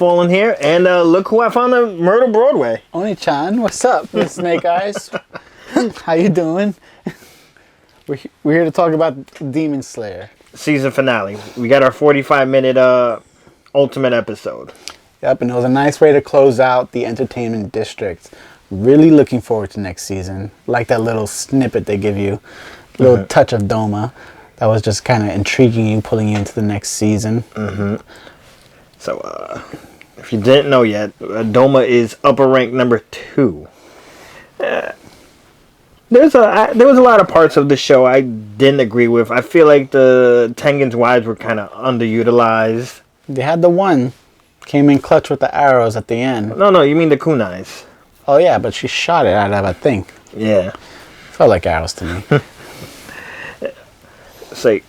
Fallen here, and look who I found on Myrtle Broadway. Oni-chan, what's up, Snake Eyes? How you doing? We're here to talk about Demon Slayer. Season finale. We got our 45-minute ultimate episode. Yep, and it was a nice way to close out the entertainment district. Really looking forward to next season. Like that little snippet they give you, little touch of Doma. That was just kind of intriguing you, pulling you into the next season. So, if you didn't know yet, Doma is upper rank number 2. There was a lot of parts of the show I didn't agree with. I feel like the Tengen's wives were kind of underutilized. They had the one, came in clutch with the arrows at the end. No, you mean the kunais. Oh yeah, but she shot it out of a thing. Yeah. Felt like arrows to me. It's like,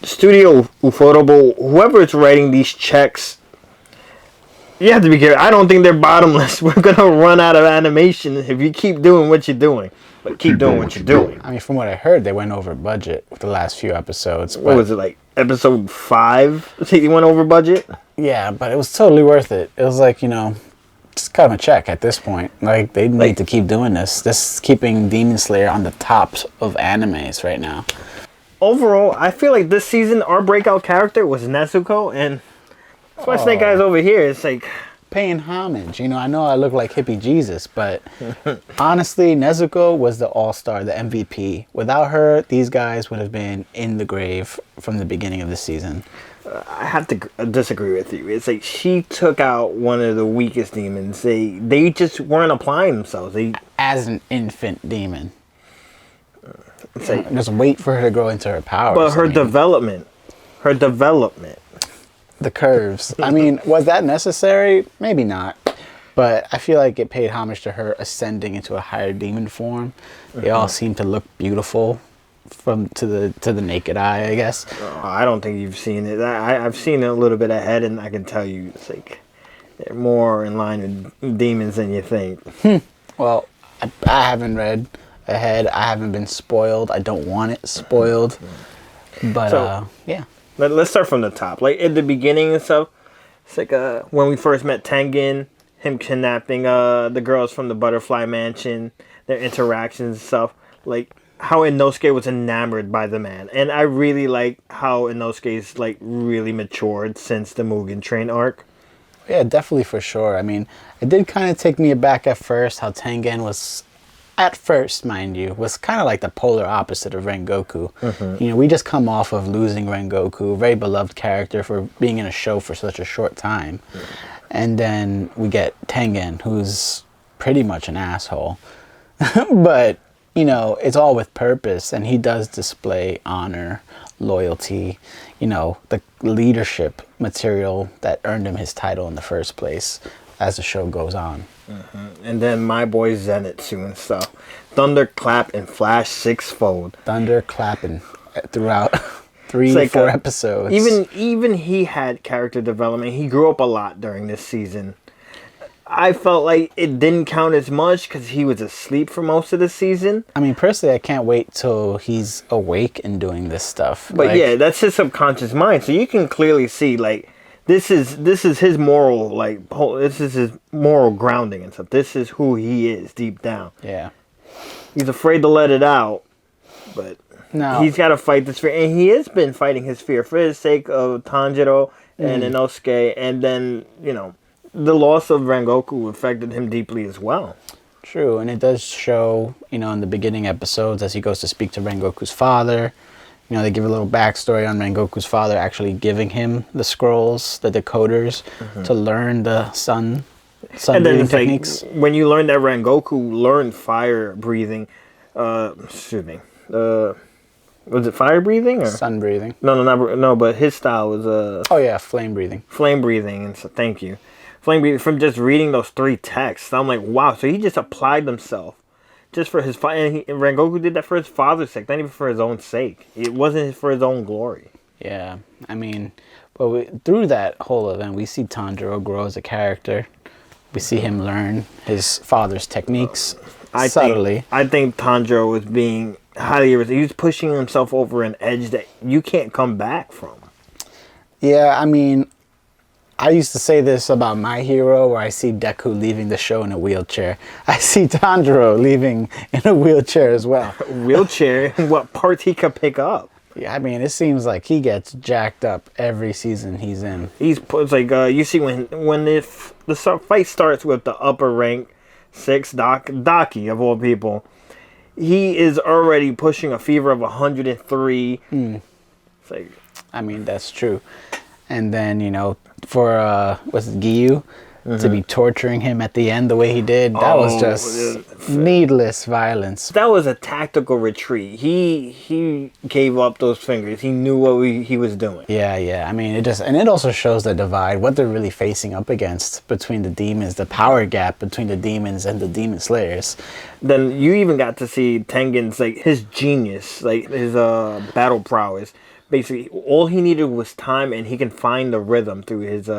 Studio Ufotable, whoever is writing these checks, you have to be careful. I don't think they're bottomless. We're going to run out of animation if you keep doing what you're doing. But keep doing what you're doing. I mean, from what I heard, they went over budget with the last few episodes. What was it, like episode 5? They went over budget? Yeah, but it was totally worth it. It was like, just cut them a check at this point. Like, they need to keep doing this. This is keeping Demon Slayer on the top of animes right now. Overall, I feel like this season, our breakout character was Nezuko, and that's why Snake Eyes over here. It's like paying homage. I know I look like hippie Jesus, but honestly, Nezuko was the all-star, the MVP. Without her, these guys would have been in the grave from the beginning of the season. I have to disagree with you. It's like she took out one of the weakest demons. They just weren't applying themselves. As an infant demon. It's like, just wait for her to grow into her powers. But her development. The curves. I mean, was that necessary? Maybe not. But I feel like it paid homage to her ascending into a higher demon form. They all seem to look beautiful to the naked eye, I guess. I don't think you've seen it. I've seen it a little bit ahead, and I can tell you it's like they're more in line with demons than you think. Well, I haven't read ahead. I haven't been spoiled. I don't want it spoiled. But yeah. Let's start from the top. Like at the beginning and stuff. It's like when we first met Tengen, him kidnapping the girls from the Butterfly Mansion, their interactions and stuff. Like how Inosuke was enamored by the man, and I really like how Inosuke's like really matured since the Mugen Train arc. Yeah, definitely for sure. I mean, it did kind of take me aback at first how Tengen was. At first, mind you, was kind of like the polar opposite of Rengoku. We just come off of losing Rengoku, very beloved character for being in a show for such a short time. And then we get Tengen, who's pretty much an asshole. But, it's all with purpose, and he does display honor, loyalty, the leadership material that earned him his title in the first place as the show goes on. And then my boy Zenitsu and stuff. Thunderclap and Flash sixfold. Thunderclapping throughout 3-4 episodes. Even he had character development. He grew up a lot during this season. I felt like it didn't count as much because he was asleep for most of the season. I mean, personally, I can't wait till he's awake and doing this stuff. But yeah, that's his subconscious mind. So you can clearly see, like, This is his moral, this is his moral grounding and stuff. This is who he is deep down. Yeah. He's afraid to let it out, but he's got to fight this fear. And he has been fighting his fear for the sake of Tanjiro and Inosuke. And then, the loss of Rengoku affected him deeply as well. True, and it does show, in the beginning episodes as he goes to speak to Rengoku's father. They give a little backstory on Rengoku's father actually giving him the scrolls, the decoders, to learn the sun breathing techniques. Like, when you learn that Rengoku learned fire breathing, was it fire breathing or sun breathing? No, but his style was flame breathing. Flame breathing, and so thank you, flame breathing. From just reading those 3 texts, I'm like, wow. So he just applied himself. Just for his and Rengoku did that for his father's sake, not even for his own sake. It wasn't for his own glory. Yeah, I mean, but through that whole event, we see Tanjiro grow as a character. We see him learn his father's techniques subtly. I think Tanjiro was being highly irritated. He was pushing himself over an edge that you can't come back from. Yeah, I mean, I used to say this about My Hero, where I see Deku leaving the show in a wheelchair. I see Tanjiro leaving in a wheelchair as well. Wheelchair, what parts he could pick up. Yeah, I mean, it seems like he gets jacked up every season he's in. It's like you see when if the fight starts with the upper rank 6 Daki of all people, he is already pushing a fever of 103. It's like, I mean, that's true. And then, you know, for was it Giyu to be torturing him at the end the way he did, that was just needless violence. that was a tactical retreat. He gave up those fingers. He knew what he was doing. Yeah. I mean, it also shows the divide, what they're really facing up against between the demons, the power gap between the demons and the demon slayers. Then you even got to see Tengen's like his genius, like his battle prowess. Basically, all he needed was time, and he can find the rhythm through his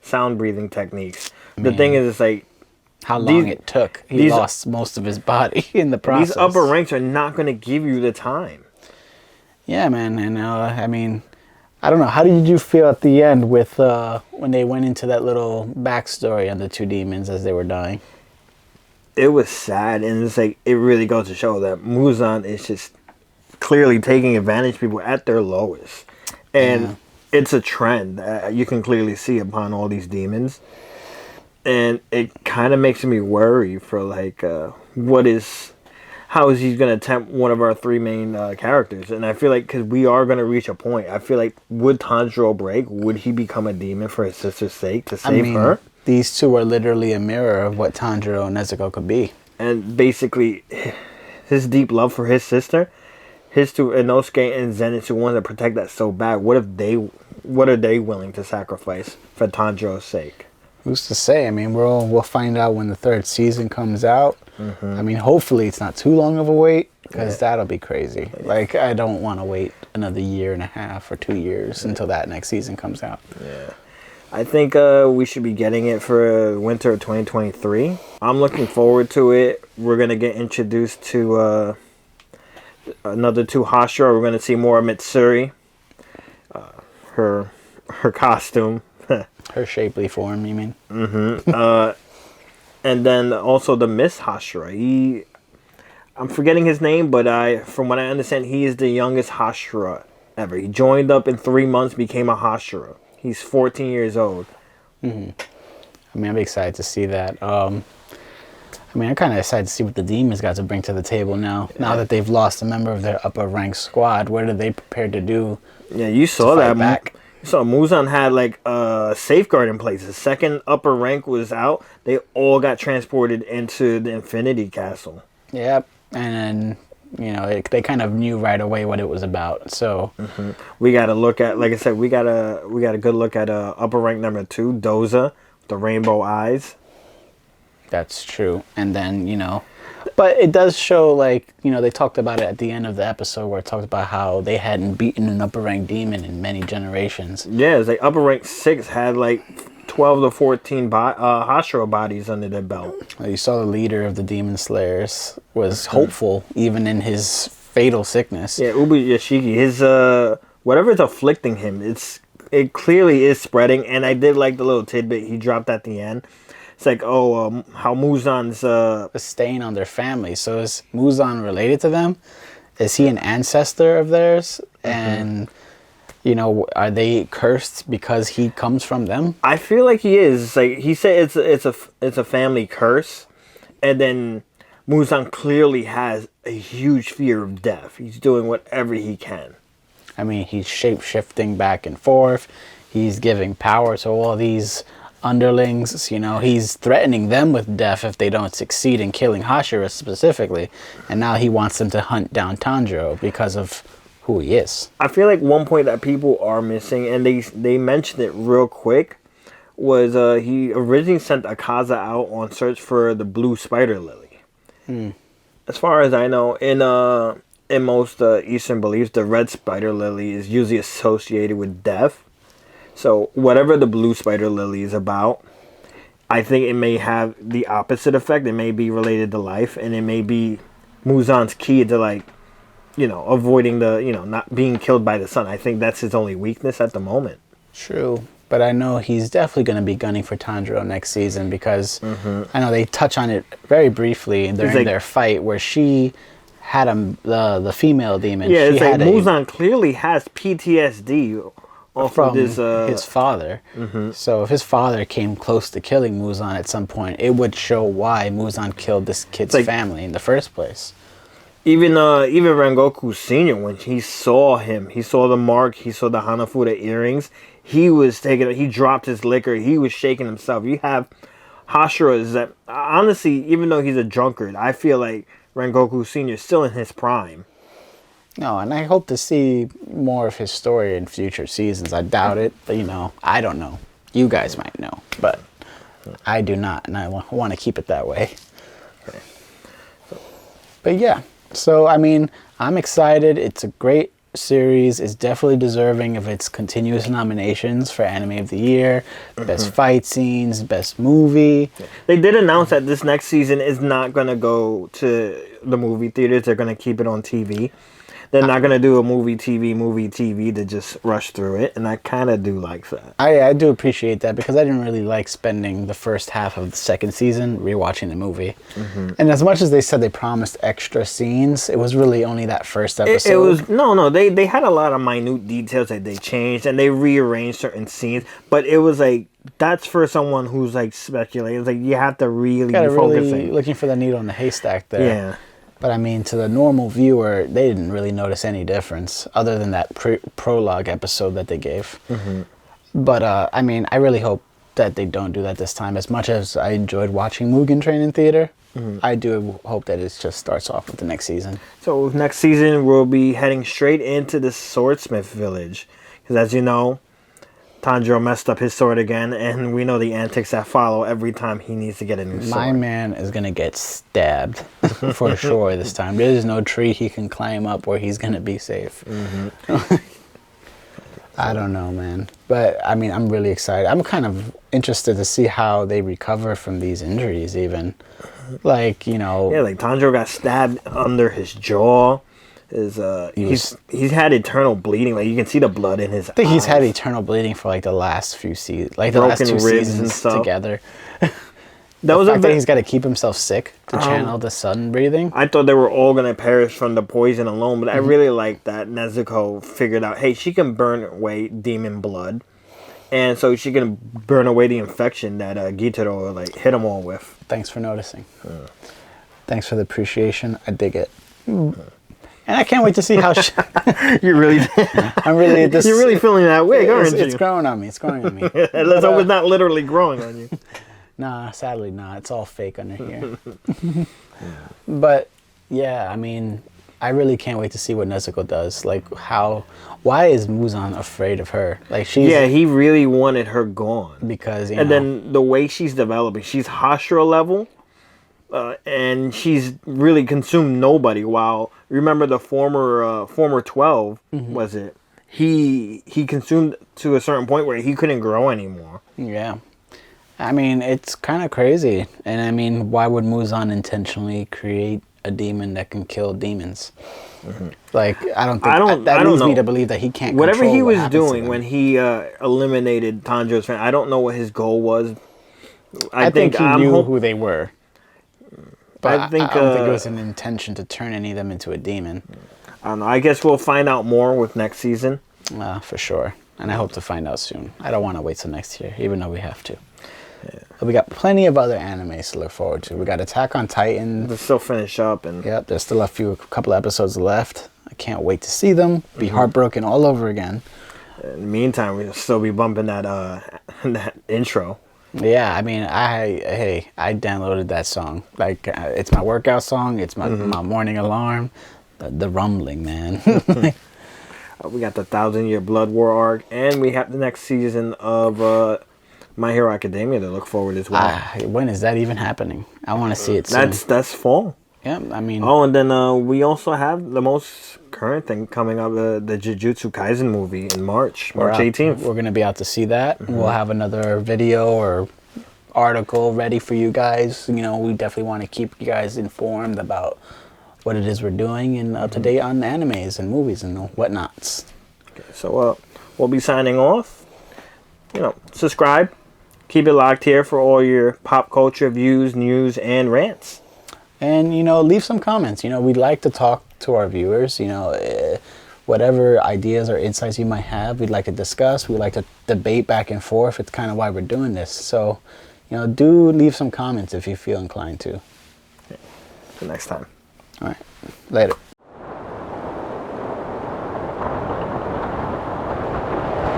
sound breathing techniques. The thing is, it's like How long it took. He lost most of his body in the process. these upper ranks are not going to give you the time. Yeah, man. And I mean, I don't know. How did you feel at the end with when they went into that little backstory on the two demons as they were dying? It was sad, and it's like it really goes to show that Muzan is just clearly taking advantage of people at their lowest, and it's a trend you can clearly see upon all these demons, and it kind of makes me worry for like how is he going to tempt one of our three main characters. And I feel like because we are going to reach a point, I feel like would Tanjiro break? Would he become a demon for his sister's sake to save her? These two are literally a mirror of what Tanjiro and Nezuko could be. And basically his deep love for his sister, his two Inosuke and Zenitsu want to protect that so bad. What are they willing to sacrifice for Tanjiro's sake? Who's to say? I mean, we'll find out when the third season comes out. I mean, hopefully it's not too long of a wait, because that'll be crazy. Like, I don't want to wait another year and a half or 2 years until that next season comes out. Yeah. I think we should be getting it for winter of 2023. I'm looking forward to it. We're going to get introduced to another two Hashira. We're going to see more of Mitsuri. Her costume. Her shapely form, you mean? And then also the Miss Hashira. I'm forgetting his name, but from what I understand, he is the youngest Hashira ever. He joined up in 3 months, became a Hashira. He's 14 years old. I mean, I'm excited to see that. I mean, I'm kind of excited to see what the demons got to bring to the table now. Now that they've lost a member of their upper rank squad, what are they prepared to do? Yeah, you saw that. Back? So Muzan had like a safeguard in place. The second upper rank was out. They all got transported into the Infinity Castle. Yep, and you know they kind of knew right away what it was about. So we got to look at, like I said, we got a good look at upper rank number 2, Doza, the rainbow eyes. That's true, and then but it does show, like, they talked about it at the end of the episode where it talked about how they hadn't beaten an upper rank demon in many generations. Yeah, it's like upper rank 6 had like 12 to 14 Hashira bodies under their belt. You saw the leader of the Demon Slayers was hopeful even in his fatal sickness. Yeah, Ubu Yashiki, his whatever's afflicting him, it clearly is spreading. And I did like the little tidbit he dropped at the end. It's like, how Muzan's a stain on their family. So is Muzan related to them? Is he an ancestor of theirs? And are they cursed because he comes from them? I feel like he is. Like he said, it's a family curse, and then Muzan clearly has a huge fear of death. He's doing whatever he can. I mean, he's shape-shifting back and forth. He's giving power to all these underlings. He's threatening them with death if they don't succeed in killing Hashira specifically. And now he wants them to hunt down Tanjiro because of who he is. I feel like one point that people are missing, and they mentioned it real quick, was he originally sent Akaza out on search for the blue spider lily. As far as I know, in most Eastern beliefs, the red spider lily is usually associated with death. So whatever the blue spider lily is about, I think it may have the opposite effect. It may be related to life, and it may be Muzan's key to avoiding the, not being killed by the sun. I think that's his only weakness at the moment. True. but I know he's definitely going to be gunning for Tanjiro next season because I know they touch on it very briefly during their fight where she had the female demon. Yeah, she it's like had Muzan clearly has PTSD off from of this, his father. So if his father came close to killing Muzan at some point, it would show why Muzan killed this kid's family in the first place. Even Rengoku Senior, when he saw him, he saw the mark, he saw the Hanafuda earrings. He dropped his liquor. He was shaking himself. You have Hashira is that honestly, even though he's a drunkard, I feel like Rengoku Senior is still in his prime. No, and I hope to see more of his story in future seasons. I doubt it, but I don't know. You guys might know, but I do not, and I want to keep it that way. Okay. But yeah, so I mean, I'm excited. It's a great series. It's definitely deserving of its continuous nominations for Anime of the Year, best fight scenes, best movie. They did announce that this next season is not going to go to the movie theaters. They're going to keep it on TV. They're not going to do a movie TV to just rush through it, and I kind of do like that. I do appreciate that because I didn't really like spending the first half of the second season rewatching the movie. And as much as they said they promised extra scenes, it was really only that first episode. It was no. They had a lot of minute details that they changed, and they rearranged certain scenes. But it was like that's for someone who's like speculating. It's like you have to really be focusing, really looking for the needle in the haystack there. Yeah. But I mean, to the normal viewer, they didn't really notice any difference other than that prologue episode that they gave. But I mean, I really hope that they don't do that this time. As much as I enjoyed watching Mugen Train in theater, I do hope that it just starts off with the next season. So next season, we'll be heading straight into the Swordsmith Village. Because as you know, Tanjiro messed up his sword again, and we know the antics that follow every time he needs to get a new sword. My man is going to get stabbed for sure this time. There's no tree he can climb up where he's going to be safe. I don't know, man. But, I mean, I'm really excited. I'm kind of interested to see how they recover from these injuries, even. Like, Yeah, like Tanjiro got stabbed under his jaw. He's had eternal bleeding. Like you can see the blood in his eyes. I think he's had eternal bleeding for like the last few seasons, like the last 2 seasons together. That was the fact that he's got to keep himself sick to channel the sun breathing. I thought they were all gonna perish from the poison alone, but I really like that Nezuko figured out, hey, she can burn away demon blood, and so she can burn away the infection that Gitaro like hit them all with. Thanks for noticing. Thanks for the appreciation. I dig it. And I can't wait to see how You really I'm really this. You're really feeling that way, aren't you? It's growing on me. It's growing on me. Let's hope it's not literally growing on you. Nah, sadly not. It's all fake under here. But yeah, I mean, I really can't wait to see what Nezuko does. Like why is Muzan afraid of her? Like he really wanted her gone. Because and then the way she's developing, she's Hashira level. And she's really consumed nobody. While remember the former 12 was it? He consumed to a certain point where he couldn't grow anymore. Yeah, I mean it's kind of crazy. And I mean, why would Muzan intentionally create a demon that can kill demons? Like I don't think that leads me to believe that he can't. Whatever he was doing when he eliminated Tanjiro's friend, I don't know what his goal was. I think he knew who they were. But I don't think it was an an intention to turn any of them into a demon. I don't know. I guess we'll find out more with next season. For sure. And I hope to find out soon. I don't want to wait till next year, even though we have to. Yeah. But we got plenty of other animes to look forward to. We got Attack on Titan. We'll still finish up. Yep, there's still a couple episodes left. I can't wait to see them. Be heartbroken all over again. In the meantime, we'll still be bumping that that intro. Yeah, I mean, I downloaded that song. Like, it's my workout song. It's my morning alarm. The rumbling, man. We got the 1,000-Year Blood War arc, and we have the next season of My Hero Academia to look forward as well. When is that even happening? I want to see it soon. That's fall. Yeah, I mean. Oh, and then we also have the most current thing coming up, the Jujutsu Kaisen movie in March 18th. We're going to be out to see that. We'll have another video or article ready for you guys. We definitely want to keep you guys informed about what it is we're doing and up to date on animes and movies and whatnots. Okay, so we'll be signing off. subscribe. Keep it locked here for all your pop culture views, news, and rants. And, leave some comments. We'd like to talk to our viewers. Whatever ideas or insights you might have, we'd like to discuss. We'd like to debate back and forth. It's kind of why we're doing this. So, do leave some comments if you feel inclined to. Till next time. All right. Later.